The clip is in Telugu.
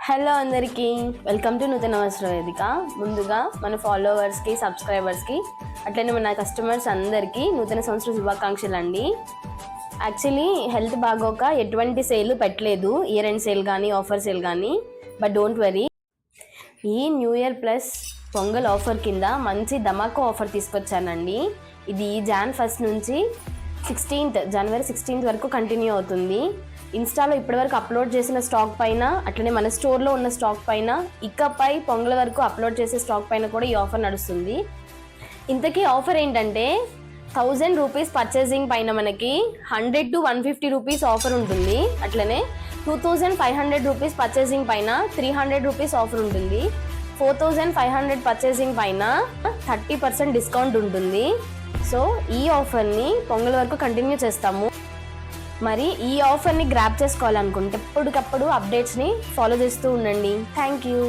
హలో అందరికీ, వెల్కమ్ టు నూతన వస్త్ర వేదిక. ముందుగా మన ఫాలోవర్స్కి, సబ్స్క్రైబర్స్కి, అట్లనే మన కస్టమర్స్ అందరికీ నూతన సంవత్సర శుభాకాంక్షలు అండి. యాక్చువల్లీ హెల్త్ బాగోక ఎటువంటి సేల్ పెట్టలేదు, ఇయర్ ఎండ్ సేల్ కానీ ఆఫర్ సేల్ కానీ. బట్ డోంట్ వరీ, ఈ new year plus pongal offer కింద మంచి ధమాకా ఆఫర్ తీసుకొచ్చానండి. ఇది Jan 1st నుంచి జనవరి 16th వరకు కంటిన్యూ అవుతుంది. ఇన్స్టాలో ఇప్పటివరకు అప్లోడ్ చేసిన స్టాక్ పైన, అట్లనే మన స్టోర్లో ఉన్న స్టాక్ పైన, ఇకపై పొంగల్ వరకు అప్లోడ్ చేసే స్టాక్ పైన కూడా ఈ ఆఫర్ నడుస్తుంది. ఇంతకీ ఆఫర్ ఏంటంటే 1000 రూపీస్ పర్చేసింగ్ పైన మనకి 100 to 150 రూపీస్ ఆఫర్ ఉంటుంది. అట్లనే 2500 రూపీస్ పర్చేసింగ్ పైన 300 రూపీస్ ఆఫర్ ఉంటుంది. 4500 పర్చేసింగ్ పైన 30% డిస్కౌంట్ ఉంటుంది. సో ఈ ఆఫర్ని పొంగల్ వరకు కంటిన్యూ చేస్తాము. మరి ఈ ఆఫర్ని గ్రాప్ చేసుకోవాలనుకుంటే ఎప్పటికప్పుడు అప్డేట్స్ని ఫాలో చేస్తూ ఉండండి. Thank you.